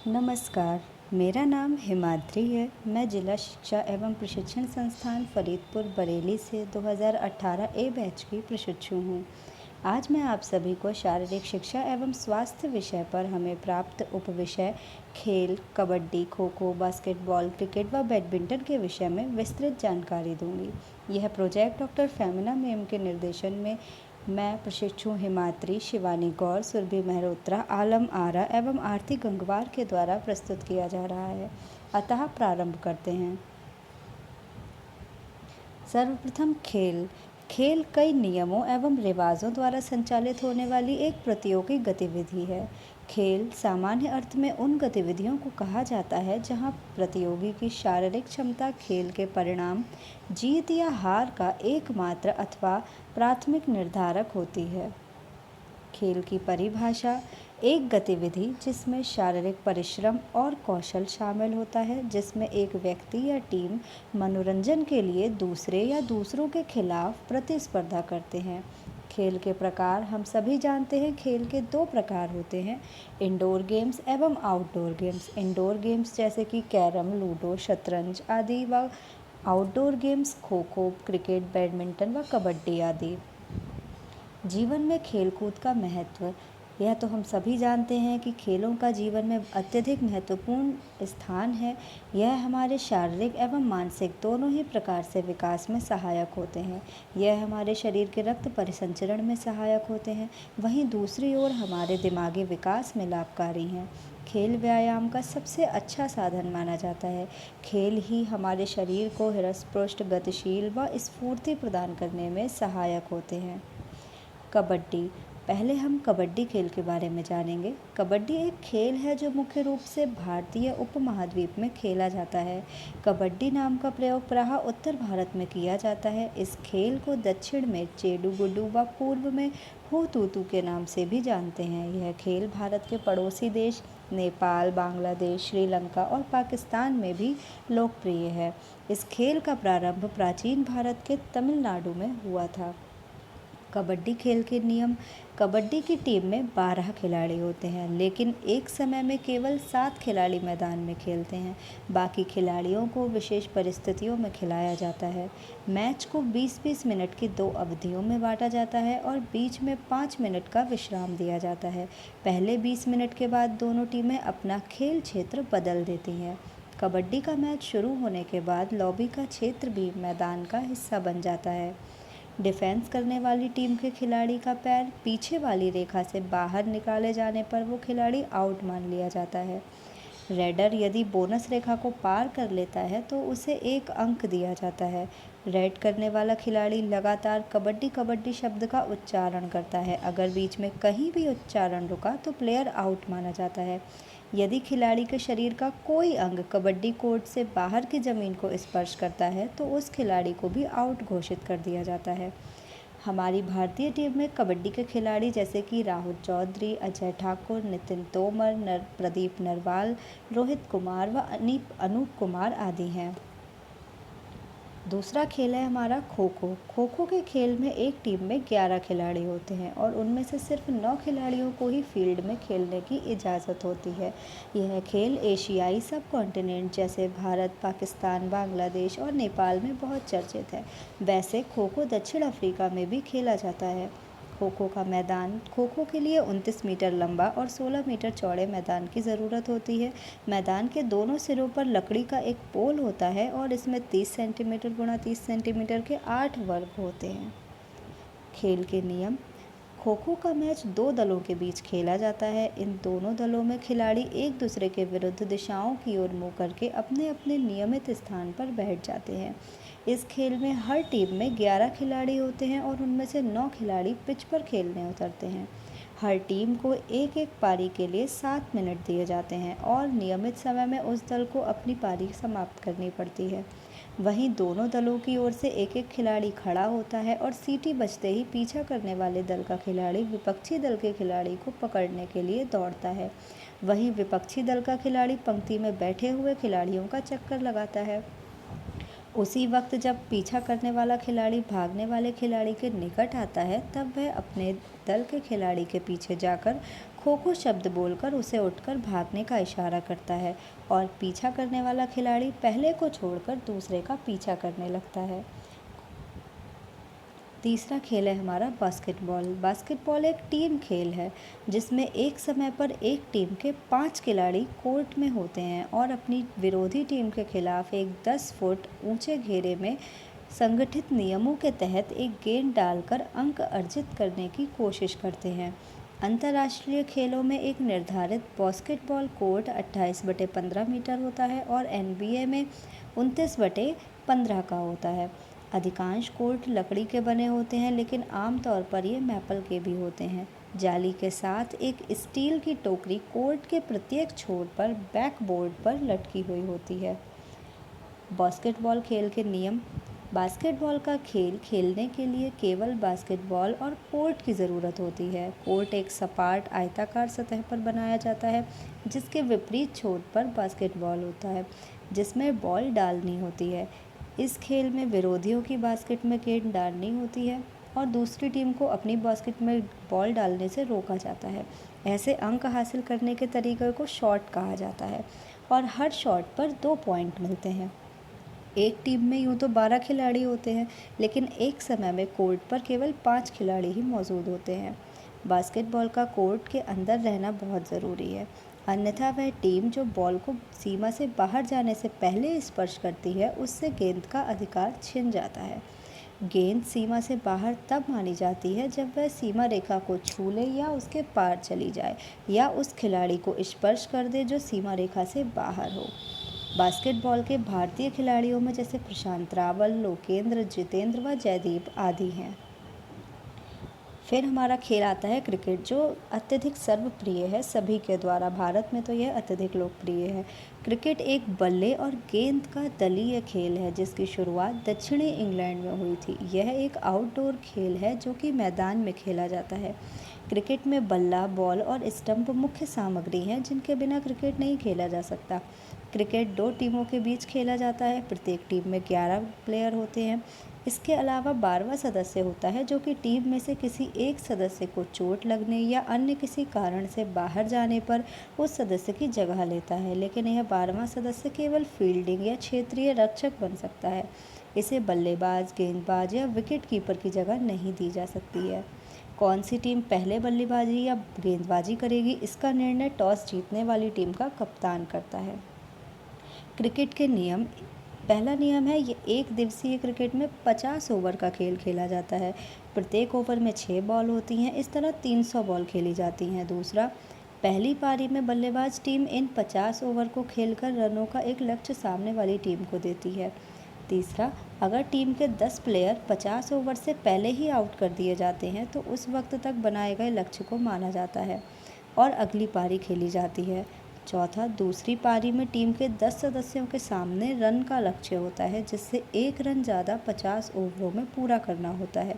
नमस्कार, मेरा नाम हिमाद्री है। मैं जिला शिक्षा एवं प्रशिक्षण संस्थान फरीदपुर बरेली से 2018 ए बैच की प्रशिक्षु हूँ। आज मैं आप सभी को शारीरिक शिक्षा एवं स्वास्थ्य विषय पर हमें प्राप्त उपविषय खेल, कबड्डी, खो खो, बास्केटबॉल, क्रिकेट व बैडमिंटन के विषय में विस्तृत जानकारी दूंगी। यह प्रोजेक्ट डॉक्टर फेमिना मैम के निर्देशन में मैं प्रशिक्षु हिमाद्री, शिवानी गौर, सुरभि मेहरोत्रा, आलम आरा एवं आरती गंगवार के द्वारा प्रस्तुत किया जा रहा है। अतः प्रारंभ करते हैं। सर्वप्रथम खेल। खेल कई नियमों एवं रिवाजों द्वारा संचालित होने वाली एक प्रतियोगी गतिविधि है। खेल सामान्य अर्थ में उन गतिविधियों को कहा जाता है जहां प्रतियोगी की शारीरिक क्षमता खेल के परिणाम, जीत या हार का एकमात्र अथवा प्राथमिक निर्धारक होती है। खेल की परिभाषा: एक गतिविधि जिसमें शारीरिक परिश्रम और कौशल शामिल होता है, जिसमें एक व्यक्ति या टीम मनोरंजन के लिए दूसरे या दूसरों के खिलाफ प्रतिस्पर्धा करते हैं। खेल के प्रकार हम सभी जानते हैं। खेल के दो प्रकार होते हैं, इंडोर गेम्स एवं आउटडोर गेम्स। इंडोर गेम्स जैसे कि कैरम, लूडो, शतरंज आदि व outdoor games kho kho, cricket, badminton व कबड्डी आदि। जीवन में खेलकूद का महत्व: यह तो हम सभी जानते हैं कि खेलों का जीवन में अत्यधिक महत्वपूर्ण स्थान है। यह हमारे शारीरिक एवं मानसिक दोनों ही प्रकार से विकास में सहायक होते हैं। यह हमारे शरीर के रक्त परिसंचरण में सहायक होते हैं, वहीं दूसरी ओर हमारे दिमागी विकास में लाभकारी हैं। खेल व्यायाम का सबसे अच्छा साधन माना जाता है। खेल ही हमारे शरीर को हृष्ट-पुष्ट, गतिशील व स्फूर्ति प्रदान करने में सहायक होते हैं। कबड्डी। पहले हम कबड्डी खेल के बारे में जानेंगे। कबड्डी एक खेल है जो मुख्य रूप से भारतीय उपमहाद्वीप में खेला जाता है। कबड्डी नाम का प्रयोग प्रायः उत्तर भारत में किया जाता है। इस खेल को दक्षिण में चेडू गुड्डू व पूर्व में हू तू के नाम से भी जानते हैं। यह खेल भारत के पड़ोसी देश नेपाल, बांग्लादेश, श्रीलंका और पाकिस्तान में भी लोकप्रिय है। इस खेल का प्रारंभ प्राचीन भारत के तमिलनाडु में हुआ था। कबड्डी खेल के नियम: कबड्डी की टीम में 12 खिलाड़ी होते हैं, लेकिन एक समय में केवल 7 खिलाड़ी मैदान में खेलते हैं। बाकी खिलाड़ियों को विशेष परिस्थितियों में खिलाया जाता है। मैच को 20-20 मिनट की 2 अवधियों में बांटा जाता है और बीच में 5 मिनट का विश्राम दिया जाता है। पहले 20 मिनट के बाद दोनों टीमें अपना खेल क्षेत्र बदल देती हैं। कबड्डी का मैच शुरू होने के बाद लॉबी का क्षेत्र भी मैदान का हिस्सा बन जाता है। डिफेंस करने वाली टीम के खिलाड़ी का पैर पीछे वाली रेखा से बाहर निकाले जाने पर वो खिलाड़ी आउट मान लिया जाता है। रेडर यदि बोनस रेखा को पार कर लेता है तो उसे 1 अंक दिया जाता है। रेड करने वाला खिलाड़ी लगातार कबड्डी कबड्डी शब्द का उच्चारण करता है। अगर बीच में कहीं भी उच्चारण रुका तो प्लेयर आउट माना जाता है। यदि खिलाड़ी के शरीर का कोई अंग कबड्डी कोर्ट से बाहर की ज़मीन को स्पर्श करता है तो उस खिलाड़ी को भी आउट घोषित कर दिया जाता है। हमारी भारतीय टीम में कबड्डी के खिलाड़ी जैसे कि राहुल चौधरी, अजय ठाकुर, नितिन तोमर, प्रदीप नरवाल, रोहित कुमार व अनूप कुमार आदि हैं। दूसरा खेल है हमारा खो खो। खो खो के खेल में एक टीम में 11 खिलाड़ी होते हैं और उनमें से सिर्फ 9 खिलाड़ियों को ही फील्ड में खेलने की इजाज़त होती है। यह खेल एशियाई सब कॉन्टिनेंट जैसे भारत, पाकिस्तान, बांग्लादेश और नेपाल में बहुत चर्चित है। वैसे खो खो दक्षिण अफ्रीका में भी खेला जाता है। खो खो का मैदान: खो खो के लिए 29 मीटर लंबा और 16 मीटर चौड़े मैदान की ज़रूरत होती है। मैदान के दोनों सिरों पर लकड़ी का एक पोल होता है और इसमें 30 सेंटीमीटर गुणा 30 सेंटीमीटर के 8 वर्ग होते हैं। खेल के नियम: खो खो का मैच 2 दलों के बीच खेला जाता है। इन दोनों दलों में खिलाड़ी एक दूसरे के विरुद्ध दिशाओं की ओर मुँह करके अपने अपने नियमित स्थान पर बैठ जाते हैं। इस खेल में हर टीम में 11 खिलाड़ी होते हैं और उनमें से 9 खिलाड़ी पिच पर खेलने उतरते हैं। हर टीम को एक एक पारी के लिए 7 मिनट दिए जाते हैं और नियमित समय में उस दल को अपनी पारी समाप्त करनी पड़ती है। वहीं दोनों दलों की ओर से एक एक खिलाड़ी खड़ा होता है और सीटी बजते ही पीछा करने वाले दल का खिलाड़ी विपक्षी दल के खिलाड़ी को पकड़ने के लिए दौड़ता है। वहीं विपक्षी दल का खिलाड़ी पंक्ति में बैठे हुए खिलाड़ियों का चक्कर लगाता है। उसी वक्त जब पीछा करने वाला खिलाड़ी भागने वाले खिलाड़ी के निकट आता है तब वह अपने दल के खिलाड़ी के पीछे जाकर खो खो शब्द बोलकर उसे उठकर भागने का इशारा करता है और पीछा करने वाला खिलाड़ी पहले को छोड़कर दूसरे का पीछा करने लगता है। तीसरा खेल है हमारा बास्केटबॉल। बास्केटबॉल एक टीम खेल है जिसमें एक समय पर एक टीम के 5 खिलाड़ी कोर्ट में होते हैं और अपनी विरोधी टीम के खिलाफ एक 10 फुट ऊंचे घेरे में संगठित नियमों के तहत एक गेंद डालकर अंक अर्जित करने की कोशिश करते हैं। अंतर्राष्ट्रीय खेलों में एक निर्धारित बास्केटबॉल कोर्ट 28/15 मीटर होता है और NBA में 29/15 का होता है। अधिकांश कोर्ट लकड़ी के बने होते हैं, लेकिन आमतौर पर ये मैपल के भी होते हैं। जाली के साथ एक स्टील की टोकरी कोर्ट के प्रत्येक छोर पर बैकबोर्ड पर लटकी हुई होती है। बास्केटबॉल खेल के नियम। बास्केटबॉल का खेल खेलने के लिए केवल बास्केटबॉल और कोर्ट की ज़रूरत होती है। कोर्ट एक सपाट आयताकार सतह पर बनाया जाता है जिसके विपरीत छोर पर बास्केटबॉल होता है जिसमें बॉल डालनी होती है। इस खेल में विरोधियों की बास्केट में गेंद डालनी होती है और दूसरी टीम को अपनी बास्केट में बॉल डालने से रोका जाता है। ऐसे अंक हासिल करने के तरीके को शॉट कहा जाता है और हर शॉट पर 2 पॉइंट मिलते हैं। एक टीम में यूँ तो 12 खिलाड़ी होते हैं, लेकिन एक समय में कोर्ट पर केवल 5 खिलाड़ी ही मौजूद होते हैं। बास्केटबॉल का कोर्ट के अंदर रहना बहुत ज़रूरी है, अन्यथा वह टीम जो बॉल को सीमा से बाहर जाने से पहले स्पर्श करती है उससे गेंद का अधिकार छिन जाता है। गेंद सीमा से बाहर तब मानी जाती है जब वह सीमा रेखा को छू ले या उसके पार चली जाए या उस खिलाड़ी को स्पर्श कर दे जो सीमा रेखा से बाहर हो। बास्केटबॉल के भारतीय खिलाड़ियों में जैसे प्रशांत रावल, लोकेंद्र, जितेंद्र व जयदीप आदि हैं। फिर हमारा खेल आता है क्रिकेट, जो अत्यधिक सर्वप्रिय है सभी के द्वारा। भारत में तो यह अत्यधिक लोकप्रिय है। क्रिकेट एक बल्ले और गेंद का दलीय खेल है जिसकी शुरुआत दक्षिणी इंग्लैंड में हुई थी। यह एक आउटडोर खेल है जो कि मैदान में खेला जाता है। क्रिकेट में बल्ला, बॉल और स्टंप मुख्य सामग्री हैं जिनके बिना क्रिकेट नहीं खेला जा सकता। क्रिकेट 2 टीमों के बीच खेला जाता है। प्रत्येक टीम में 11 प्लेयर होते हैं। इसके अलावा 12वां सदस्य होता है जो कि टीम में से किसी एक सदस्य को चोट लगने या अन्य किसी कारण से बाहर जाने पर उस सदस्य की जगह लेता है, लेकिन यह 12वां सदस्य केवल फील्डिंग या क्षेत्रीय रक्षक बन सकता है। इसे बल्लेबाज, गेंदबाज या विकेट कीपर की जगह नहीं दी जा सकती है। कौन सी टीम पहले बल्लेबाजी या गेंदबाजी करेगी, इसका निर्णय टॉस जीतने वाली टीम का कप्तान करता है। क्रिकेट के नियम। पहला नियम है, ये एक दिवसीय क्रिकेट में 50 ओवर का खेल खेला जाता है। प्रत्येक ओवर में 6 बॉल होती हैं। इस तरह 300 बॉल खेली जाती हैं। दूसरा, पहली पारी में बल्लेबाज टीम इन 50 ओवर को खेलकर रनों का एक लक्ष्य सामने वाली टीम को देती है। तीसरा, अगर टीम के 10 प्लेयर 50 ओवर से पहले ही आउट कर दिए जाते हैं तो उस वक्त तक बनाए गए लक्ष्य को माना जाता है और अगली पारी खेली जाती है। चौथा, दूसरी पारी में टीम के 10 सदस्यों के सामने रन का लक्ष्य होता है जिससे 1 रन ज़्यादा 50 ओवरों में पूरा करना होता है।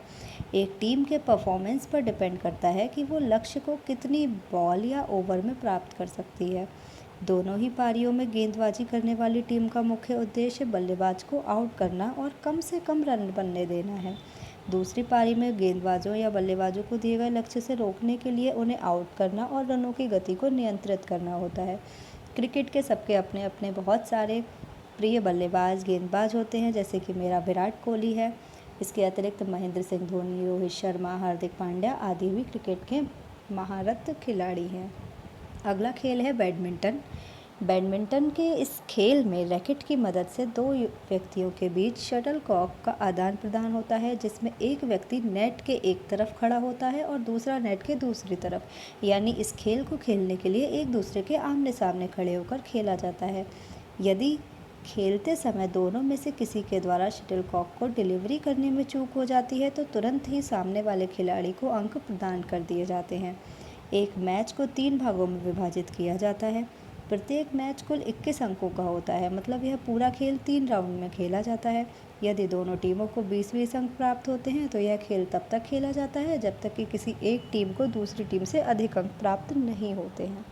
एक टीम के परफॉर्मेंस पर डिपेंड करता है कि वो लक्ष्य को कितनी बॉल या ओवर में प्राप्त कर सकती है। दोनों ही पारियों में गेंदबाजी करने वाली टीम का मुख्य उद्देश्य बल्लेबाज को आउट करना और कम से कम रन बनने देना है। दूसरी पारी में गेंदबाजों या बल्लेबाजों को दिए गए लक्ष्य से रोकने के लिए उन्हें आउट करना और रनों की गति को नियंत्रित करना होता है। क्रिकेट के सबके अपने अपने बहुत सारे प्रिय बल्लेबाज, गेंदबाज होते हैं, जैसे कि मेरा विराट कोहली है। इसके अतिरिक्त महेंद्र सिंह धोनी, रोहित शर्मा, हार्दिक पांड्या आदि भी क्रिकेट के महारत खिलाड़ी हैं। अगला खेल है बैडमिंटन। बैडमिंटन के इस खेल में रैकेट की मदद से 2 व्यक्तियों के बीच शटलकॉक का आदान प्रदान होता है जिसमें एक व्यक्ति नेट के एक तरफ खड़ा होता है और दूसरा नेट के दूसरी तरफ, यानी इस खेल को खेलने के लिए एक दूसरे के आमने सामने खड़े होकर खेला जाता है। यदि खेलते समय दोनों में से किसी के द्वारा शटलकॉक को डिलीवरी करने में चूक हो जाती है तो तुरंत ही सामने वाले खिलाड़ी को अंक प्रदान कर दिए जाते हैं। एक मैच को 3 भागों में विभाजित किया जाता है। प्रत्येक मैच कुल 21 अंकों का होता है, मतलब यह पूरा खेल 3 राउंड में खेला जाता है। यदि दोनों टीमों को 20-20 अंक प्राप्त होते हैं तो यह खेल तब तक खेला जाता है जब तक कि किसी एक टीम को दूसरी टीम से अधिक अंक प्राप्त नहीं होते हैं,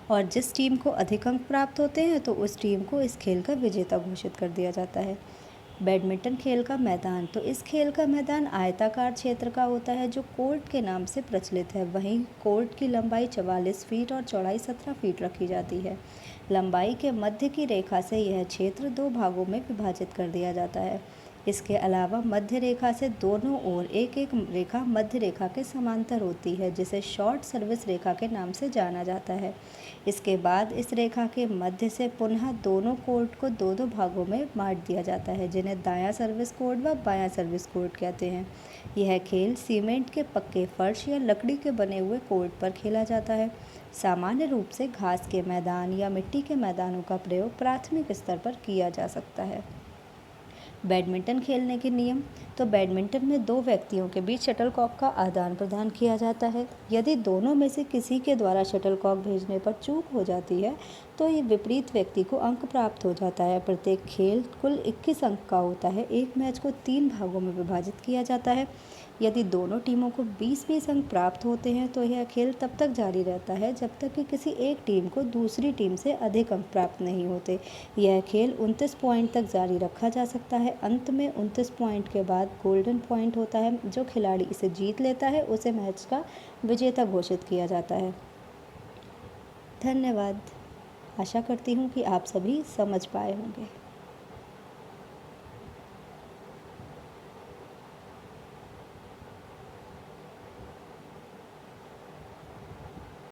और जिस टीम को अधिक अंक प्राप्त होते हैं तो उस टीम को इस खेल का विजेता घोषित कर दिया जाता है। बैडमिंटन खेल का मैदान, तो इस खेल का मैदान आयताकार क्षेत्र का होता है जो कोर्ट के नाम से प्रचलित है। वहीं कोर्ट की लंबाई 44 फीट और चौड़ाई 17 फीट रखी जाती है। लंबाई के मध्य की रेखा से यह क्षेत्र 2 भागों में विभाजित कर दिया जाता है। इसके अलावा मध्य रेखा से दोनों ओर एक एक रेखा मध्य रेखा के समांतर होती है, जिसे शॉर्ट सर्विस रेखा के नाम से जाना जाता है। इसके बाद इस रेखा के मध्य से पुनः दोनों कोर्ट को दो दो भागों में बांट दिया जाता है, जिन्हें दायां सर्विस कोर्ट व बायां सर्विस कोर्ट कहते हैं। यह खेल सीमेंट के पक्के फर्श या लकड़ी के बने हुए कोर्ट पर खेला जाता है। सामान्य रूप से घास के मैदान या मिट्टी के मैदानों का प्रयोग प्राथमिक स्तर पर किया जा सकता है। बैडमिंटन खेलने के नियम, तो बैडमिंटन में 2 व्यक्तियों के बीच शटलकॉक का आदान प्रदान किया जाता है। यदि दोनों में से किसी के द्वारा शटलकॉक भेजने पर चूक हो जाती है तो ये विपरीत व्यक्ति को अंक प्राप्त हो जाता है। प्रत्येक खेल कुल 21 अंक का होता है। एक मैच को 3 भागों में विभाजित किया जाता है। यदि दोनों टीमों को 20-20 अंक प्राप्त होते हैं तो यह खेल तब तक जारी रहता है जब तक कि किसी एक टीम को दूसरी टीम से अधिक अंक प्राप्त नहीं होते। यह खेल 29 पॉइंट तक जारी रखा जा सकता है। अंत में 29 पॉइंट के बाद गोल्डन पॉइंट होता है। जो खिलाड़ी इसे जीत लेता है उसे मैच का विजेता घोषित किया जाता है। धन्यवाद। आशा करती हूँ कि आप सभी समझ पाए होंगे।